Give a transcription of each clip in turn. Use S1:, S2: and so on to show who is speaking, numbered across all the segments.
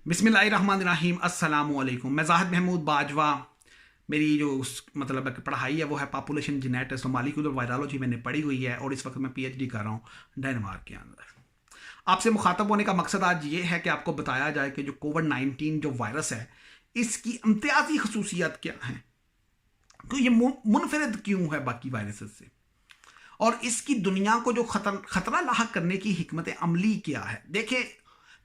S1: बिस्मिल्लाहिर्रहमानिर्रहीम अस्सलामु अलैकुम। मैं ज़ाहिद महमूद बाजवा। मेरी जो मतलब पढ़ाई है वो है पॉपुलेशन जेनेटिक्स और मॉलिक्यूलर वायरोलॉजी मैंने पढ़ी हुई है और इस वक्त मैं पीएचडी कर रहा हूँ डेनमार्क के अंदर। आपसे मुखातब होने का मकसद आज ये है कि आपको बताया जाए कि जो कोविड-19 जो वायरस है इसकी इम्तियाजी खसूसियात क्या हैं, तो ये मुनफरिद क्यों है बाकी वायरसेस से, और इसकी दुनिया को जो खतरा लाहक करने की हिकमत अमली क्या है। देखिए,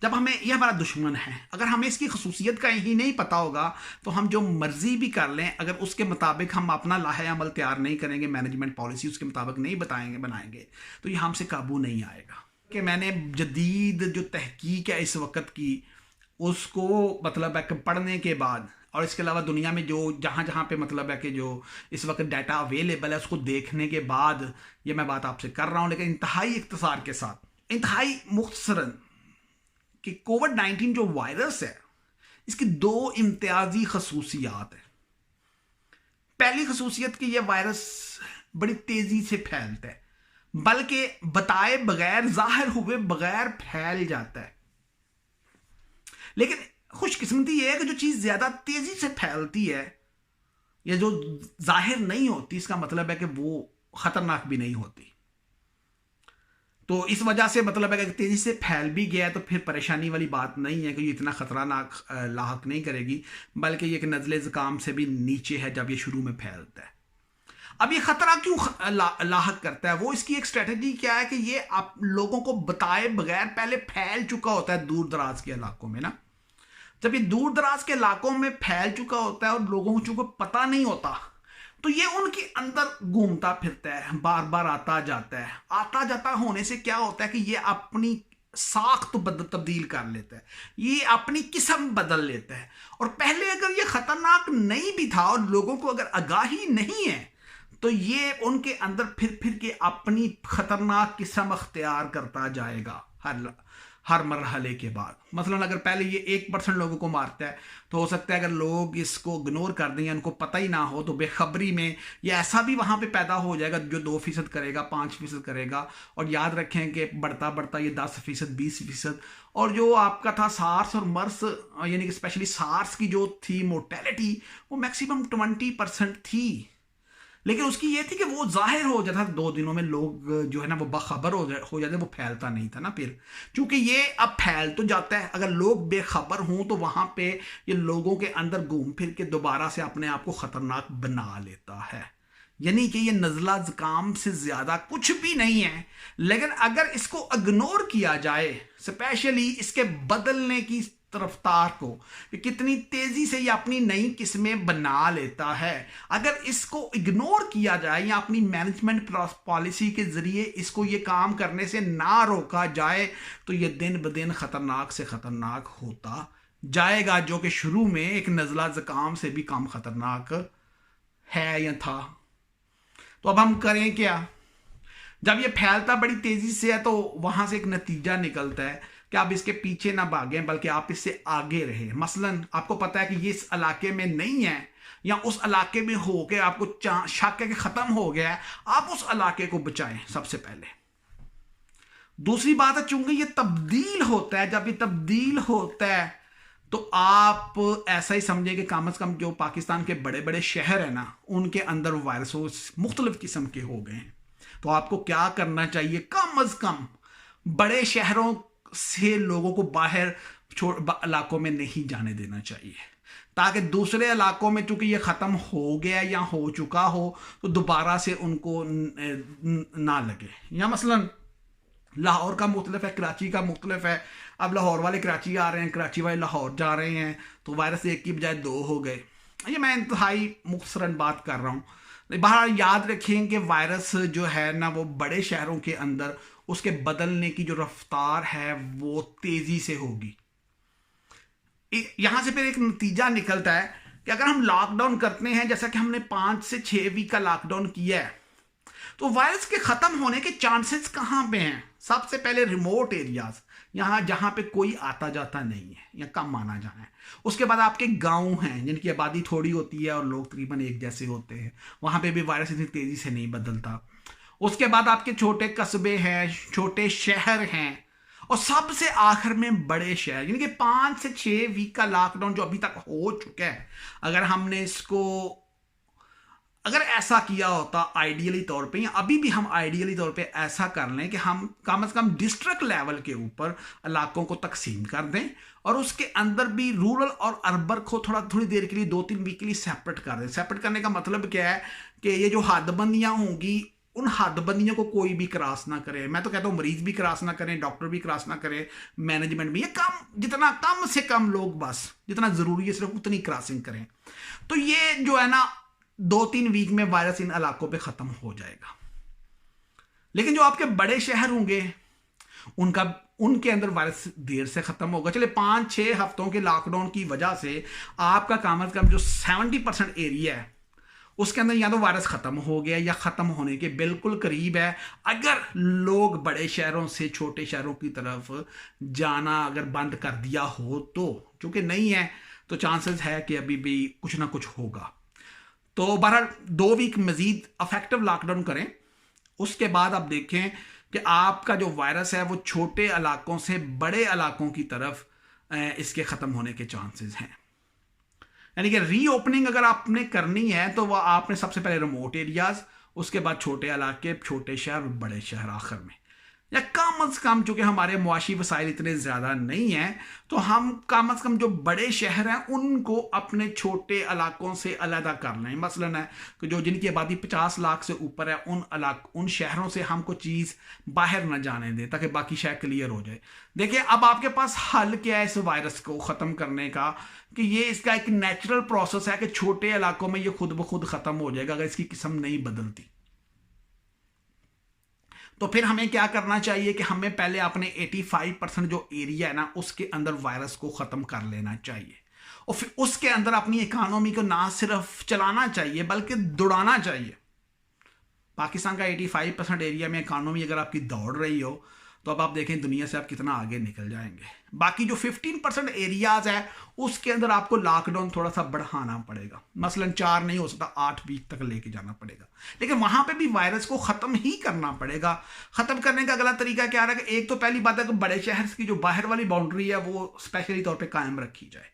S1: जब हमें यह हमारा दुश्मन है, अगर हमें इसकी खसूसियत का ही नहीं पता होगा तो हम जो मर्जी भी कर लें, अगर उसके मुताबिक हम अपना लाहे अमल तैयार नहीं करेंगे, मैनेजमेंट पॉलिसी उसके मुताबिक नहीं बनाएंगे तो ये हमसे काबू नहीं आएगा। कि मैंने जदीद जो तहकीक है इस वक्त की, उसको मतलब है कि पढ़ने के बाद और इसके अलावा दुनिया में जो जहाँ जहाँ पे मतलब है कि जो इस वक्त डाटा अवेलेबल है उसको देखने के बाद ये मैं बात आपसे कर रहा हूँ, लेकिन इंतहाई इख्तिसार के साथ, इंतहाई मुख्तसरन, कि कोविड-19 जो वायरस है इसकी दो इम्तियाजी खसूसियात है। पहली खसूसियत कि यह वायरस बड़ी तेजी से फैलता है, बल्कि बताए बगैर, जाहिर हुए बगैर फैल जाता है। लेकिन खुशकिस्मती यह है कि जो चीज ज्यादा तेजी से फैलती है या जो जाहिर नहीं होती, इसका मतलब है कि वो खतरनाक भी नहीं होती। तो इस वजह से मतलब है कि तेजी से फैल भी गया तो फिर परेशानी वाली बात नहीं है कि ये इतना खतरनाक लाहक नहीं करेगी, बल्कि ये कि नज़ले ज़ुकाम से भी नीचे है जब ये शुरू में फैलता है। अब ये खतरा क्यों लाहक करता है, वो इसकी एक स्ट्रेटजी क्या है कि ये आप लोगों को बताए बगैर पहले फैल चुका होता है दूर दराज के इलाकों में ना। जब ये दूर दराज के इलाकों में फैल चुका होता है और लोगों को चूंकि पता नहीं होता, तो ये उनके अंदर घूमता फिरता है, बार बार आता जाता है। आता जाता होने से क्या होता है कि ये अपनी साख्त तब्दील कर लेता है, ये अपनी किस्म बदल लेता है। और पहले अगर ये खतरनाक नहीं भी था और लोगों को अगर आगाही नहीं है, तो ये उनके अंदर फिर फिर के अपनी खतरनाक किस्म अख्तियार करता जाएगा हर मरहले के बाद। मसलन अगर पहले ये 1% लोगों को मारता है, तो हो सकता है अगर लोग इसको इग्नोर कर दें, उनको पता ही ना हो, तो बेखबरी में ये ऐसा भी वहाँ पे पैदा हो जाएगा जो 2% करेगा, 5% करेगा। और याद रखें कि बढ़ता बढ़ता ये 10%, 20%, और जो आपका था सार्स और मर्स, यानी कि स्पेशली सार्स की जो थी मोर्टेलिटी, वो मैक्सिमम 20% थी। लेकिन उसकी ये थी कि वो जाहिर हो जाता था 2 दिनों में, लोग जो है ना वो बाखबर हो जाते, वो फैलता नहीं था ना। फिर चूंकि ये अब फैल तो जाता है, अगर लोग बेखबर हों तो वहां पे ये लोगों के अंदर घूम फिर के दोबारा से अपने आप को खतरनाक बना लेता है। यानी कि ये नज़ला ज़ुकाम से ज़्यादा कुछ भी नहीं है। लेकिन अगर इसको इग्नोर किया जाए, स्पेशली इसके बदलने की रफ्तार को, कि कितनी तेजी से ये अपनी नई किस्में बना लेता है, अगर इसको इग्नोर किया जाए या अपनी मैनेजमेंट पॉलिसी के जरिए इसको ये काम करने से ना रोका जाए, तो ये दिन ब दिन खतरनाक से खतरनाक होता जाएगा, जो कि शुरू में एक नज़ला ज़ुकाम से भी कम खतरनाक है या था। तो अब हम करें क्या? जब ये फैलता बड़ी तेजी से है, तो वहां से एक नतीजा निकलता है कि आप इसके पीछे ना भागें, बल्कि आप इससे आगे रहें। मसलन आपको पता है कि ये इस इलाके में नहीं है, या उस इलाके में हो के आपको शक है कि खत्म हो गया है, आप उस इलाके को बचाएं सबसे पहले। दूसरी बात है, चूंकि ये तब्दील होता है, जब ये तब्दील होता है तो आप ऐसा ही समझें कि कम से कम जो पाकिस्तान के बड़े बड़े शहर है ना, उनके अंदर वायरस मुख्तलिफ किस्म के हो गए हैं। तो आपको क्या करना चाहिए? कम अज कम बड़े शहरों से लोगों को बाहर इलाकों में नहीं जाने देना चाहिए, ताकि दूसरे इलाकों में चूंकि ये ख़त्म हो गया या हो चुका हो तो दोबारा से उनको ना लगे। या मसलन लाहौर का मुख्तलिफ है, कराची का मुख्तलिफ है। अब लाहौर वाले कराची आ रहे हैं, कराची वाले लाहौर जा रहे हैं, तो वायरस एक की बजाय 2 हो गए। ये मैं इंतहाई मुख्तसरन बात कर रहा हूँ। बाहर याद रखें कि वायरस जो है ना, वो बड़े शहरों के अंदर उसके बदलने की जो रफ्तार है वो तेजी से होगी। यहां से फिर एक नतीजा निकलता है कि अगर हम लॉकडाउन करते हैं, जैसा कि हमने 5 से 6 वीक का लॉकडाउन किया है, तो वायरस के खत्म होने के चांसेस कहां पे हैं? सबसे पहले रिमोट एरियाज, यहां जहां पे कोई आता जाता नहीं है या कम माना जाए। उसके बाद आपके गांव हैं जिनकी आबादी थोड़ी होती है और लोग तकरीबन एक जैसे होते हैं, वहां पे भी वायरस इतनी तेजी से नहीं बदलता। उसके बाद आपके छोटे कस्बे हैं, छोटे शहर हैं, और सबसे आखिर में बड़े शहर, यानी कि 5 से 6 वीक का लॉकडाउन जो अभी तक हो चुका है, अगर हमने इसको अगर ऐसा किया होता आइडियली तौर पे, या अभी भी हम आइडियली तौर पे ऐसा कर लें कि हम कम से कम डिस्ट्रिक्ट लेवल के ऊपर इलाकों को तकसीम कर दें और उसके अंदर भी रूरल और अर्बन को थोड़ी देर के लिए 2-3 वीक के लिए सेपरेट कर दें। सेपरेट करने का मतलब क्या है कि ये जो हदबंदियां होंगी, उन हदबंदियों को कोई भी क्रॉस ना करे। मैं तो कहता हूँ मरीज भी क्रॉस ना करें, डॉक्टर भी क्रॉस ना करे, मैनेजमेंट भी, ये जितना कम से कम लोग बस जितना जरूरी है सिर्फ उतनी क्रॉसिंग करें। तो ये जो है ना 2-3 वीक में वायरस इन इलाकों पे खत्म हो जाएगा। लेकिन जो आपके बड़े शहर होंगे उनके अंदर वायरस देर से खत्म होगा। चले 5-6 हफ्तों के लॉकडाउन की वजह से आपका कम से कम जो 70% एरिया है उसके अंदर या तो वायरस खत्म हो गया या खत्म होने के बिल्कुल करीब है। अगर लोग बड़े शहरों से छोटे शहरों की तरफ जाना अगर बंद कर दिया हो तो, चूंकि नहीं है तो चांसेस है कि अभी भी कुछ ना कुछ होगा। तो बहरहाल 2 वीक मजीद अफेक्टिव लॉकडाउन करें, उसके बाद आप देखें कि आपका जो वायरस है वो छोटे इलाकों से बड़े इलाकों की तरफ इसके ख़त्म होने के चांसेस हैं। यानी कि रीओपनिंग अगर आपने करनी है तो वह आपने सबसे पहले रिमोट एरियाज, उसके बाद छोटे इलाके, छोटे शहर, बड़े शहर आखिर में, या कम से कम चूंकि हमारे मुआशी वसाइल इतने ज़्यादा नहीं हैं तो हम कम से कम जो बड़े शहर हैं उनको अपने छोटे इलाकों से अलहदा कर लें। मसलन है कि जो जिनकी आबादी 50 लाख से ऊपर है उन शहरों से हम कोई चीज़ बाहर ना जाने दें ताकि बाकी शहर क्लियर हो जाए। देखिए अब आपके पास हल क्या है इस वायरस को ख़त्म करने का, कि ये इसका एक नेचुरल प्रोसेस है कि छोटे इलाकों में ये खुद ब खुद ख़त्म हो जाएगा अगर इसकी किस्म नहीं बदलती। तो फिर हमें क्या करना चाहिए कि हमें पहले अपने 85% जो एरिया है ना उसके अंदर वायरस को ख़त्म कर लेना चाहिए और फिर उसके अंदर अपनी इकोनॉमी को ना सिर्फ चलाना चाहिए बल्कि दौड़ाना चाहिए। पाकिस्तान का 85% एरिया में इकोनॉमी अगर आपकी दौड़ रही हो तो अब आप देखें दुनिया से आप कितना आगे निकल जाएंगे। बाकी जो 15% एरियाज है उसके अंदर आपको लॉकडाउन थोड़ा सा बढ़ाना पड़ेगा, मसलन 4 नहीं हो सकता 8 वीक तक लेके जाना पड़ेगा, लेकिन वहां पे भी वायरस को खत्म ही करना पड़ेगा। खत्म करने का अगला तरीका क्या रहा है कि एक तो पहली बात है कि बड़े शहर की जो बाहर वाली बाउंड्री है वो स्पेशली तौर पर कायम रखी जाए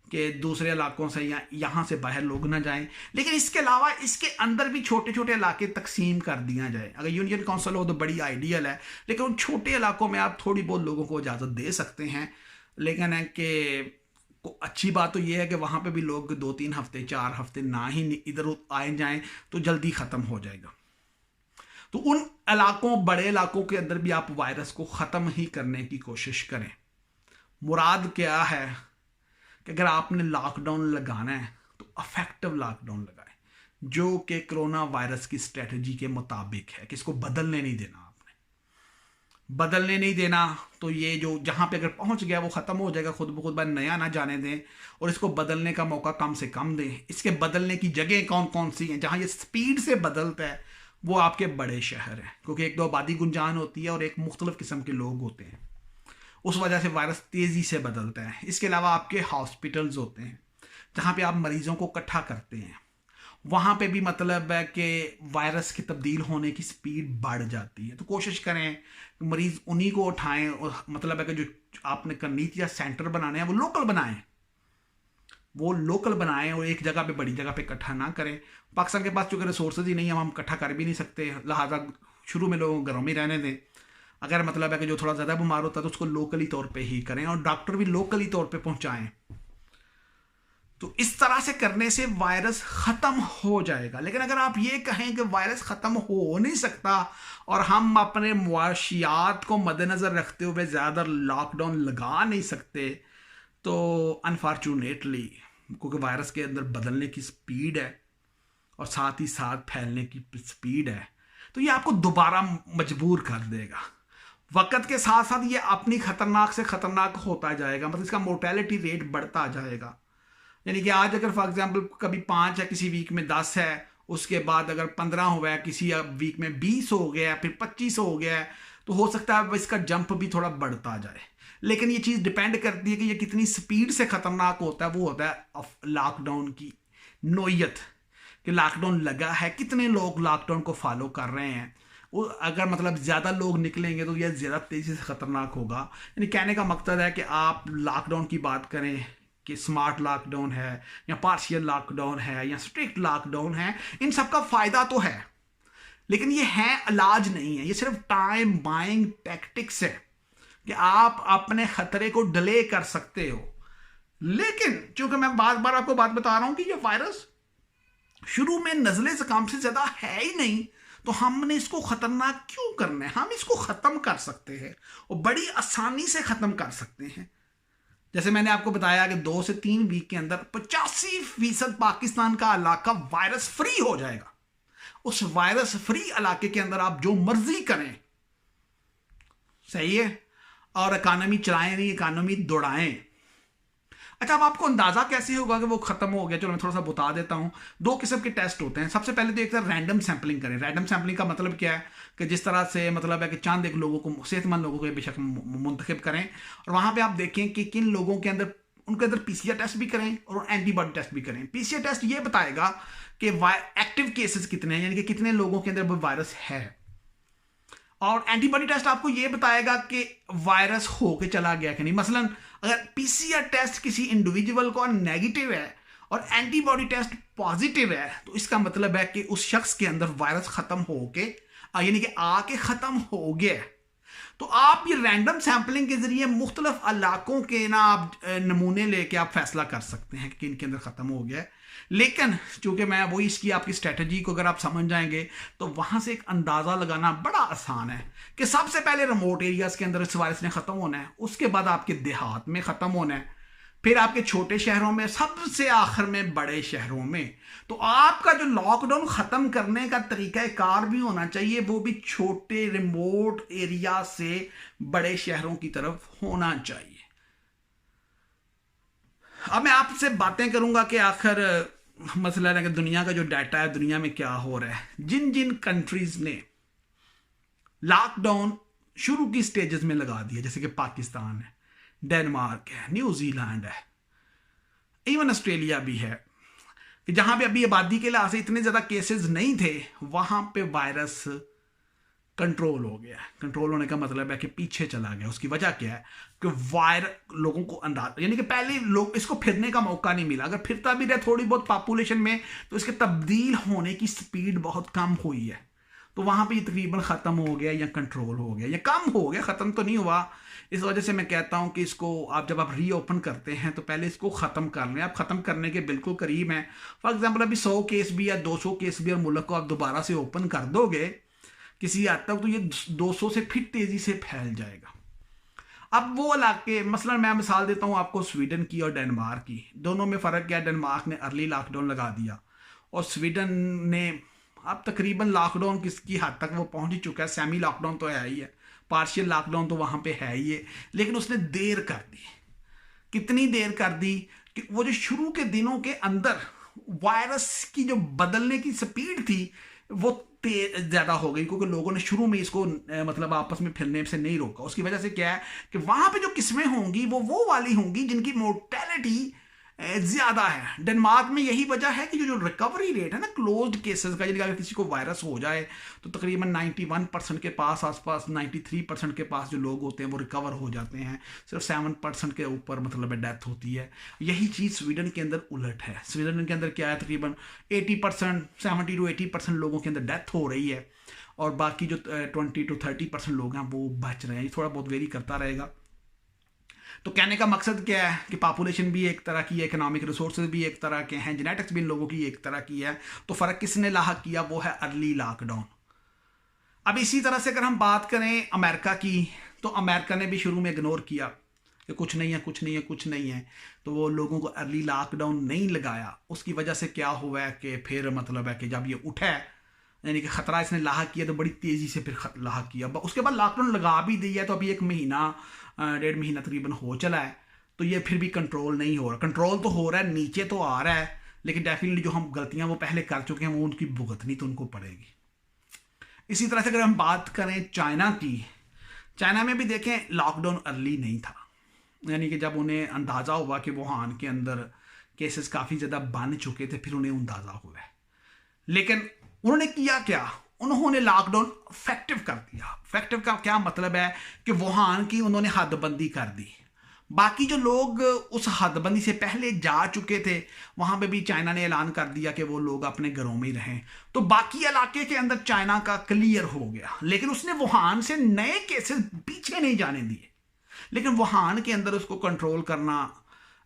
S1: कि दूसरे इलाकों से या यहाँ से बाहर लोग ना जाएं। लेकिन इसके अलावा इसके अंदर भी छोटे छोटे इलाके तकसीम कर दिया जाए। अगर यूनियन काउंसिल हो तो बड़ी आइडियल है, लेकिन उन छोटे इलाकों में आप थोड़ी बहुत लोगों को इजाज़त दे सकते हैं। लेकिन है कि अच्छी बात तो यह है कि वहाँ पे भी लोग 2-3 हफ्ते 4 हफ्ते ना ही इधर आए जाएं तो जल्दी ख़त्म हो जाएगा। तो उन इलाकों बड़े इलाकों के अंदर भी आप वायरस को ख़त्म ही करने की कोशिश करें। मुराद क्या है कि अगर आपने लॉकडाउन लगाना है तो अफेक्टिव लॉकडाउन लगाएं जो कि कोरोना वायरस की स्ट्रेटजी के मुताबिक है कि इसको बदलने नहीं देना। आपने बदलने नहीं देना तो ये जो जहाँ पे अगर पहुँच गया वो ख़त्म हो जाएगा खुद ब खुद, बार नया ना जाने दें और इसको बदलने का मौका कम से कम दें। इसके बदलने की जगह कौन कौन सी हैं जहाँ ये स्पीड से बदलता है, वो आपके बड़े शहर हैं, क्योंकि एक तो आबादी गुंजान होती है और एक मुख्तलिफ किस्म के लोग होते हैं, उस वजह से वायरस तेज़ी से बदलता है। इसके अलावा आपके हॉस्पिटल्स होते हैं जहाँ पे आप मरीज़ों को इकट्ठा करते हैं, वहाँ पे भी मतलब है कि वायरस की तब्दील होने की स्पीड बढ़ जाती है। तो कोशिश करें मरीज़ उन्हीं को उठाएं और मतलब है कि जो आपने करनी थी या सेंटर बनाने हैं वो लोकल बनाएं और एक जगह पे बड़ी जगह पे इकट्ठा ना करें। पाकिस्तान के पास चूँकि रिसोर्सेज ही नहीं है, हम इकट्ठा कर भी नहीं सकते, लिहाजा शुरू में लोगों घरों में रहने दें। अगर मतलब है कि जो थोड़ा ज़्यादा बीमार होता है तो उसको लोकली तौर पे ही करें और डॉक्टर भी लोकली तौर पे पहुंचाएं। तो इस तरह से करने से वायरस ख़त्म हो जाएगा। लेकिन अगर आप ये कहें कि वायरस ख़त्म हो नहीं सकता और हम अपने मुआशियात को मद्देनज़र रखते हुए ज़्यादा लॉकडाउन लगा नहीं सकते, तो अनफॉर्चुनेटली क्योंकि वायरस के अंदर बदलने की स्पीड है और साथ ही साथ फैलने की स्पीड है, तो ये आपको दोबारा मजबूर कर देगा। वक्त के साथ साथ ये अपनी खतरनाक से खतरनाक होता जाएगा, मतलब इसका मोर्टेलिटी रेट बढ़ता जाएगा। यानी कि आज अगर फॉर एग्जांपल कभी 5 है, किसी वीक में 10 है, उसके बाद अगर 15 हुआ है, किसी वीक में 20 हो गया, फिर 25 हो गया है, तो हो सकता है इसका जंप भी थोड़ा बढ़ता जाए। लेकिन ये चीज़ डिपेंड करती है कि ये कितनी स्पीड से खतरनाक होता है। वो होता है लॉकडाउन की नोयत कि लॉकडाउन लगा है, कितने लोग लॉकडाउन को फॉलो कर रहे हैं। अगर मतलब ज़्यादा लोग निकलेंगे तो यह ज़्यादा तेज़ी से ख़तरनाक होगा। यानी कहने का मकसद है कि आप लॉकडाउन की बात करें कि स्मार्ट लॉकडाउन है या पार्शियल लॉकडाउन है या स्ट्रिक्ट लॉकडाउन है, इन सब का फ़ायदा तो है, लेकिन ये है इलाज नहीं है। ये सिर्फ टाइम बाइंग टैक्टिक्स है कि आप अपने ख़तरे को डिले कर सकते हो। लेकिन चूंकि मैं बार बार आपको बात बता रहा हूं कि ये वायरस शुरू में नज़ले ज़ुकाम से ज़्यादा है ही नहीं, तो हमने इसको ख़तरनाक क्यों करना है? हम इसको ख़त्म कर सकते हैं और बड़ी आसानी से ख़त्म कर सकते हैं। जैसे मैंने आपको बताया कि 2 से 3 वीक के अंदर 85% पाकिस्तान का इलाका वायरस फ्री हो जाएगा। उस वायरस फ्री इलाके के अंदर आप जो मर्जी करें, सही है, और इकानमी चलाएं नहीं, इकानमी दौड़ाएं। अच्छा, अब आपको अंदाजा कैसे होगा कि वो खत्म हो गया? चलो मैं थोड़ा सा बता देता हूं। 2 किस्म के टेस्ट होते हैं। सबसे पहले तो एक तरह रैंडम सैंपलिंग करें। रैंडम सैंपलिंग का मतलब क्या है कि जिस तरह से मतलब है कि चंद एक लोगों को, सेहतमंद लोगों को बेशक मुंतखब करें और वहां पे आप देखें कि किन लोगों के अंदर, उनके अंदर पीसीआर टेस्ट भी करें और एंटीबॉडी टेस्ट भी करें। पीसीआर टेस्ट ये बताएगा कि एक्टिव केसेस कितने हैं, यानी कि कितने लोगों के अंदर वो वायरस है, और एंटीबॉडी टेस्ट आपको यह बताएगा कि वायरस होके चला गया कि नहीं। मसलन अगर पीसीआर टेस्ट किसी इंडिविजुअल को नेगेटिव है और एंटीबॉडी टेस्ट पॉजिटिव है, तो इसका मतलब है कि उस शख्स के अंदर वायरस खत्म होके, यानी कि आके खत्म हो गया। तो आप ये रैंडम सैंपलिंग के जरिए मुख्तलिफ इलाकों के ना आप नमूने लेके आप फैसला कर सकते हैं कि इनके अंदर खत्म हो गया। लेकिन चूंकि मैं वही इसकी आपकी स्ट्रेटजी को अगर आप समझ जाएंगे तो वहां से एक अंदाजा लगाना बड़ा आसान है कि सबसे पहले रिमोट एरियाज के अंदर इस वायरस ने खत्म होना है, उसके बाद आपके देहात में खत्म होना है, फिर आपके छोटे शहरों में, सबसे आखिर में बड़े शहरों में। तो आपका जो लॉकडाउन खत्म करने का तरीका कार भी होना चाहिए, वो भी छोटे रिमोट एरिया से बड़े शहरों की तरफ होना चाहिए। अब मैं आपसे बातें करूंगा कि आखिर मसला है कि दुनिया का जो डाटा है, दुनिया में क्या हो रहा है। जिन जिन कंट्रीज ने लॉकडाउन शुरू की स्टेजेस में लगा दिया, जैसे कि पाकिस्तान है, डेनमार्क है, न्यूजीलैंड है, इवन ऑस्ट्रेलिया भी है, कि जहां पे अभी आबादी के लिहाज से इतने ज्यादा केसेस नहीं थे, वहां पे वायरस कंट्रोल हो गया। कंट्रोल होने का मतलब है कि पीछे चला गया। उसकी वजह क्या है कि लोगों को अंदाजा, यानी कि पहले लोग इसको फिरने का मौका नहीं मिला। अगर फिरता भी रहे थोड़ी बहुत पॉपुलेशन में, तो इसके तब्दील होने की स्पीड बहुत कम हुई है। तो वहां पे तकरीबन खत्म हो गया या कंट्रोल हो गया या कम हो गया, खत्म तो नहीं हुआ। इस वजह से मैं कहता हूं कि इसको आप जब आप रीओपन करते हैं तो पहले इसको खत्म कर लें। आप खत्म करने के बिल्कुल करीब हैं। फॉर एग्जाम्पल अभी 100 केस भी या 200 केस भी और मुल्क को आप दोबारा से ओपन कर दोगे किसी हद तक, तो ये 200 से फिर तेजी से फैल जाएगा। अब वो इलाके, मसलन मैं मिसाल देता हूं आपको स्वीडन की और डेनमार्क की। दोनों में फ़र्क क्या है? डेनमार्क ने अर्ली लॉकडाउन लगा दिया और स्वीडन ने अब तकरीबन लॉकडाउन किसकी हद तक वो पहुंच ही चुका है। सेमी लॉकडाउन तो है ही है, पार्शियल लॉकडाउन तो वहां पे है ही है, लेकिन उसने देर कर दी। कितनी देर कर दी कि वो जो शुरू के दिनों के अंदर वायरस की जो बदलने की स्पीड थी वो ज्यादा हो गई, क्योंकि लोगों ने शुरू में इसको मतलब आपस में फिरने से नहीं रोका। उसकी वजह से क्या है कि वहां पे जो किस्में होंगी वो वाली होंगी जिनकी मोर्टेलिटी ज्यादा है। डेनमार्क में यही वजह है कि जो रिकवरी रेट है ना क्लोज्ड केसेस का, यानी अगर किसी को वायरस हो जाए तो तकरीबन 91% के पास आसपास, 93% के पास जो लोग होते हैं वो रिकवर हो जाते हैं। सिर्फ 7% के ऊपर मतलब डेथ होती है। यही चीज़ स्वीडन के अंदर उलट है। स्वीडन के अंदर क्या है, तकरीबन 80%, 70 to 80% लोगों के अंदर डेथ हो रही है और बाकी जो 20 to 30% लोग हैं वो बच रहे हैं। थोड़ा बहुत वेरी करता रहेगा। तो कहने का मकसद क्या है कि पॉपुलेशन भी एक तरह की है, इकोनॉमिक रिसोर्सेज भी एक तरह के हैं, जेनेटिक्स भी इन लोगों की एक तरह की है। तो फर्क किसने लाहक किया? वो है अर्ली लॉकडाउन। अब इसी तरह से अगर हम बात करें अमेरिका की, तो अमेरिका ने भी शुरू में इग्नोर किया कि कुछ नहीं है, कुछ नहीं है, कुछ नहीं है, तो वो लोगों को अर्ली लॉकडाउन नहीं लगाया। उसकी वजह से क्या हुआ है कि फिर मतलब है कि जब ये उठा है, यानी कि खतरा इसने लाहक किया, तो बड़ी तेजी से फिर लाहक किया। उसके बाद लॉकडाउन लगा भी दिया, तो अभी 1 महीना 1.5 महीना तकरीबन हो चला है, तो ये फिर भी कंट्रोल नहीं हो रहा। कंट्रोल तो हो रहा है, नीचे तो आ रहा है, लेकिन डेफिनेटली जो हम गलतियां वो पहले कर चुके हैं वो उनकी भुगतनी तो उनको पड़ेगी। इसी तरह से अगर हम बात करें चाइना की, चाइना में भी देखें लॉकडाउन अर्ली नहीं था, यानी कि जब उन्हें अंदाज़ा हुआ कि वुहान के अंदर केसेस काफ़ी ज़्यादा बन चुके थे, फिर उन्हें अंदाज़ा हुआ है। लेकिन उन्होंने किया क्या? उन्होंने लॉकडाउन इफेक्टिव कर दिया। इफेक्टिव का क्या मतलब है कि वुहान की उन्होंने हदबंदी कर दी। बाकी जो लोग उस हदबंदी से पहले जा चुके थे वहां पे भी चाइना ने ऐलान कर दिया कि वो लोग अपने घरों में ही रहें, तो बाकी इलाके के अंदर चाइना का क्लियर हो गया। लेकिन उसने वुहान से नए केसेस पीछे नहीं जाने दिए, लेकिन वुहान के अंदर उसको कंट्रोल करना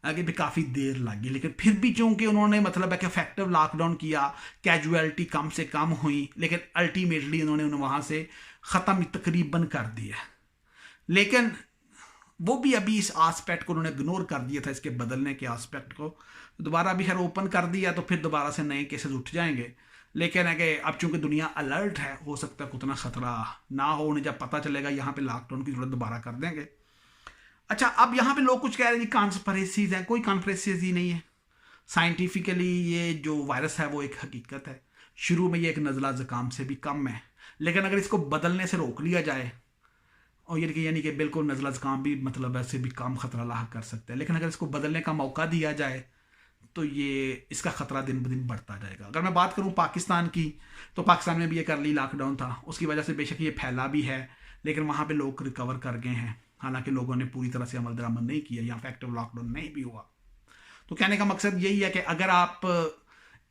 S1: आगे भी काफ़ी देर लगी। लेकिन फिर भी चूंकि उन्होंने मतलब है कि इफेक्टिव लॉकडाउन किया, कैजुअलिटी कम से कम हुई, लेकिन अल्टीमेटली उन्होंने वहां से ख़त्म तकरीबन कर दिया। लेकिन वो भी अभी इस आस्पेक्ट को उन्होंने इग्नोर कर दिया था, इसके बदलने के आस्पेक्ट को। दोबारा अभी खैर ओपन कर दिया तो फिर दोबारा से नए केसेस उठ जाएंगे। लेकिन है कि अब चूंकि दुनिया अलर्ट है, हो सकता है उतना खतरा ना हो। उन्हें जब पता चलेगा यहाँ पे लॉकडाउन की जरूरत दोबारा कर देंगे। अच्छा, अब यहाँ पे लोग कुछ कह रहे हैं कॉन्स्पिरेसीज हैं। कोई कॉन्स्पिरेसीज ही नहीं है। साइंटिफिकली ये जो वायरस है वो एक हकीकत है। शुरू में ये एक नज़ला ज़ुकाम से भी कम है, लेकिन अगर इसको बदलने से रोक लिया जाए, और यानी कि बिल्कुल नज़ला ज़ुकाम भी मतलब ऐसे भी कम ख़तरा लाहक कर सकता है, लेकिन अगर इसको बदलने का मौका दिया जाए तो ये इसका ख़तरा दिन ब दिन बढ़ता जाएगा। अगर मैं बात करूँ पाकिस्तान की, तो पाकिस्तान में भी एक अर्ली लॉकडाउन था, उसकी वजह से बेशक ये फैला भी है, लेकिन वहाँ पे लोग रिकवर कर गए हैं। हालांकि लोगों ने पूरी तरह से अमल दरामद नहीं किया या इफेक्टिव लॉकडाउन नहीं भी हुआ। तो कहने का मकसद यही है कि अगर आप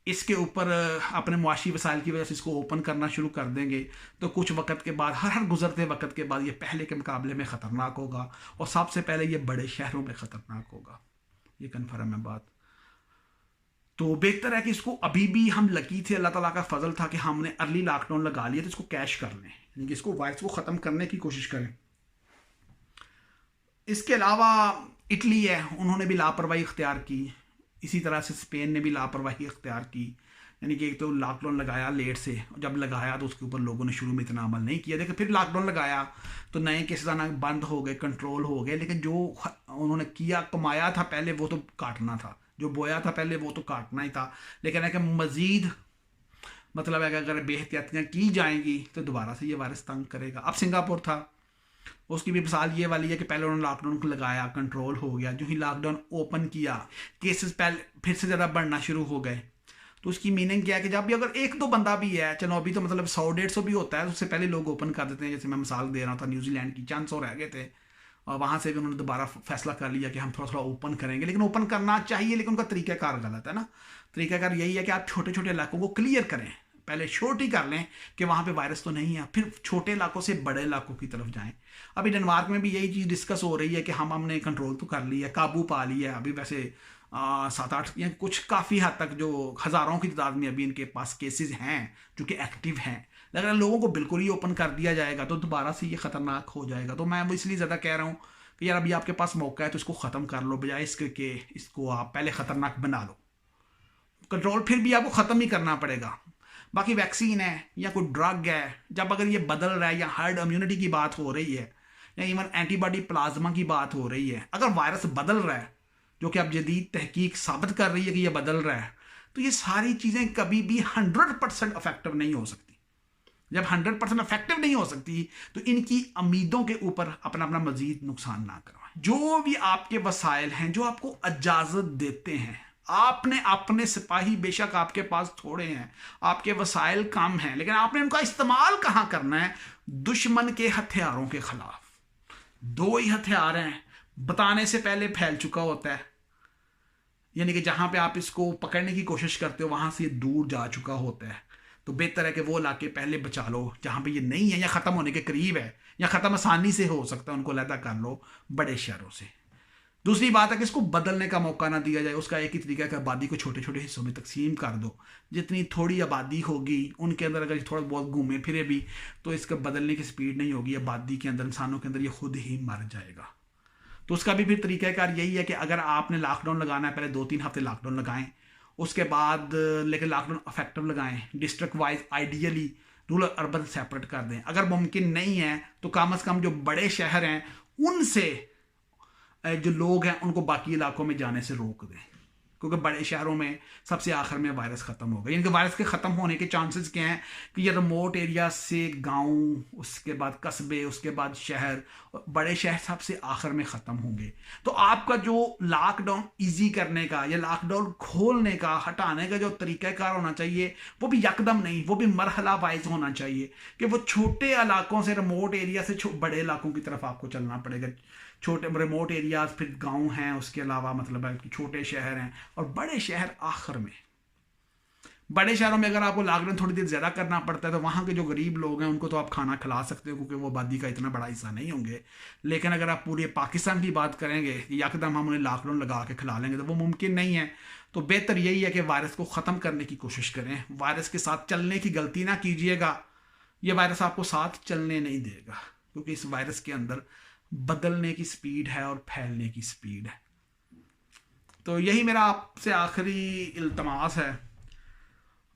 S1: इसके ऊपर अपने मुआशी वसाइल की वजह से इसको ओपन करना शुरू कर देंगे तो कुछ वक्त के बाद, हर गुजरते वक्त के बाद, ये पहले के मुकाबले में ख़तरनाक होगा, और सबसे पहले ये बड़े शहरों में ख़तरनाक होगा। ये कन्फर्म है बात। तो बेहतर है कि इसको अभी भी हम लकी थे, अल्लाह ताला का फजल था कि हमने अर्ली लॉकडाउन लगा लिया, तो इसको कैश कर लें, यानी कि इसको वायरस को ख़त्म करने की कोशिश करें। इसके अलावा इटली है, उन्होंने भी लापरवाही इख्तियार की। इसी तरह से स्पेन ने भी लापरवाही इख्तियार की, यानी कि एक तो लॉकडाउन लगाया लेट से, जब लगाया तो उसके ऊपर लोगों ने शुरू में इतना अमल नहीं किया। देखिए फिर लॉकडाउन लगाया तो नए केसेस आना बंद हो गए, कंट्रोल हो गए, लेकिन जो उन्होंने किया कमाया था पहले वो तो काटना था, जो बोया था पहले वो तो काटना ही था। लेकिन है कि मज़ीद मतलब है कि अगर बेहतियातियाँ की जाएंगी तो दोबारा से ये वायरस तंग करेगा। अब सिंगापुर था, उसकी भी मिसाल ये वाली है कि पहले उन्होंने लॉकडाउन को लगाया, कंट्रोल हो गया, जो ही लॉकडाउन ओपन किया केसेस पहले फिर से ज़्यादा बढ़ना शुरू हो गए। तो उसकी मीनिंग क्या है कि जब भी अगर एक दो बंदा भी है, चलो अभी तो मतलब 100-150 भी होता है, तो उससे पहले लोग ओपन कर देते हैं। जैसे मैं मिसाल दे रहा था न्यूजीलैंड की, 500 रह गए थे, और वहाँ से भी उन्होंने दोबारा फैसला कर लिया कि हम थोड़ा थोड़ा ओपन करेंगे। लेकिन ओपन करना चाहिए, लेकिन उनका तरीक़ाकार गलत है ना। तरीक़ाकार यही है कि आप छोटे छोटे इलाकों को क्लियर करें, पहले शोर्ट ही कर लें कि वहाँ पे वायरस तो नहीं है, फिर छोटे इलाकों से बड़े इलाकों की तरफ जाएं। अभी डेनमार्क में भी यही चीज़ डिस्कस हो रही है कि हमने कंट्रोल तो कर लिया है, काबू पा लिया है। अभी वैसे 7-8 या कुछ काफ़ी हद तक जो हज़ारों की तादाद में अभी इनके पास केसेस हैं जो कि एक्टिव हैं, लेकिन लोगों को बिल्कुल ही ओपन कर दिया जाएगा तो दोबारा से ये ख़तरनाक हो जाएगा। तो मैं वो इसलिए ज़्यादा कह रहा हूँ कि यार अभी आपके पास मौका है तो इसको ख़त्म कर लो, बजाय इसके कि इसको आप पहले ख़तरनाक बना लो। कंट्रोल फिर भी आपको ख़त्म ही करना पड़ेगा। बाकी वैक्सीन है या कोई ड्रग है, जब अगर ये बदल रहा है या हर्ड इम्यूनिटी की बात हो रही है या इवन एंटीबॉडी प्लाज्मा की बात हो रही है, अगर वायरस बदल रहा है, जो कि अब जदीद तहकीक साबित कर रही है कि ये बदल रहा है, तो ये सारी चीज़ें कभी भी 100% इफेक्टिव नहीं हो सकती। जब 100% इफेक्टिव नहीं हो सकती तो इनकी उम्मीदों के ऊपर अपना अपना मजीद नुकसान ना करवाएं। जो भी आपके वसाइल हैं जो आपको इजाज़त देते हैं, आपने अपने सिपाही बेशक आपके पास थोड़े हैं, आपके वसाइल कम हैं, लेकिन आपने उनका इस्तेमाल कहाँ करना है? दुश्मन के हथियारों के खिलाफ। 2 ही हथियार हैं, बताने से पहले फैल चुका होता है, यानी कि जहां पे आप इसको पकड़ने की कोशिश करते हो वहां से ये दूर जा चुका होता है। तो बेहतर है कि वो इलाके पहले बचा लो जहां पे ये नहीं है या ख़त्म होने के करीब है या ख़त्म आसानी से हो सकता है, उनको अलहदा कर लो बड़े शहरों से। दूसरी बात है कि इसको बदलने का मौका ना दिया जाए। उसका एक ही तरीका है कि आबादी को छोटे छोटे हिस्सों में तकसीम कर दो। जितनी थोड़ी आबादी होगी उनके अंदर अगर थोड़ा बहुत घूमे फिरे भी तो इसका बदलने की स्पीड नहीं होगी। आबादी के अंदर, इंसानों के अंदर ये खुद ही मर जाएगा। तो उसका भी फिर तरीक़ाकार यही है कि अगर आपने लॉकडाउन लगाना है, पहले 2-3 हफ्ते लॉकडाउन लगाएं, उसके बाद लेकिन लॉकडाउन इफेक्टिव लगाएं, district wise ideally rural urban separate कर दें। अगर मुमकिन नहीं है तो कम से कम जो बड़े शहर हैं उनसे जो लोग हैं उनको बाकी इलाकों में जाने से रोक दें। क्योंकि बड़े शहरों में सबसे आखिर में वायरस ख़त्म हो गया। इनके वायरस के ख़त्म होने के चांसेस क्या हैं कि ये रिमोट एरिया से गांव, उसके बाद कस्बे, उसके बाद शहर, बड़े शहर सबसे आखिर में ख़त्म होंगे। तो आपका जो लॉकडाउन ईजी करने का या लॉकडाउन खोलने का, हटाने का जो तरीक़ाकार होना चाहिए वो भी यकदम नहीं, वो भी मरहला वाइज होना चाहिए कि वो छोटे इलाकों से, रिमोट एरिया से बड़े इलाकों की तरफ आपको चलना पड़ेगा। छोटे रिमोट एरियाज, फिर गांव हैं, उसके अलावा मतलब है कि छोटे शहर हैं, और बड़े शहर आखिर में। बड़े शहरों में अगर आपको लॉकडाउन थोड़ी देर ज़्यादा करना पड़ता है तो वहाँ के जो गरीब लोग हैं उनको तो आप खाना खिला सकते हो, क्योंकि वो आबादी का इतना बड़ा हिस्सा नहीं होंगे। लेकिन अगर आप पूरे पाकिस्तान की बात करेंगे कि यकदम हम उन्हें लॉकडाउन लगा के खिला लेंगे तो वो मुमकिन नहीं है। तो बेहतर यही है कि वायरस को ख़त्म करने की कोशिश करें। वायरस के साथ चलने की गलती ना कीजिएगा। ये वायरस आपको साथ चलने नहीं देगा, क्योंकि इस वायरस के अंदर बदलने की स्पीड है और फैलने की स्पीड है। तो यही मेरा आपसे आखिरी इल्तमास है।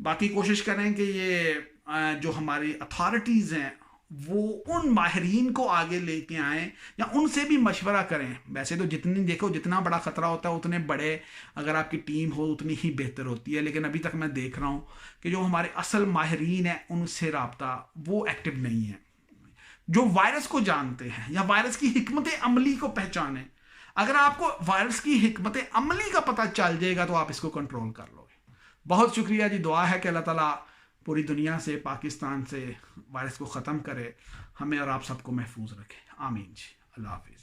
S1: बाकी कोशिश करें कि ये जो हमारी अथॉरिटीज़ हैं वो उन माहिरीन को आगे लेके आएँ या उनसे भी मशवरा करें। वैसे तो जितना बड़ा ख़तरा होता है उतने बड़े अगर आपकी टीम हो उतनी ही बेहतर होती है। लेकिन अभी तक मैं देख रहा हूँ कि जो हमारे असल माहिरीन हैं उनसे रब्ता वो एक्टिव नहीं है, जो वायरस को जानते हैं या वायरस की हिकमत अमली को पहचाने। अगर आपको वायरस की हिकमत अमली का पता चल जाएगा तो आप इसको कंट्रोल कर लोगे। बहुत शुक्रिया जी। दुआ है कि अल्लाह ताला पूरी दुनिया से, पाकिस्तान से वायरस को ख़त्म करे, हमें और आप सबको महफूज रखे। आमीन जी। अल्लाह हाफिज़।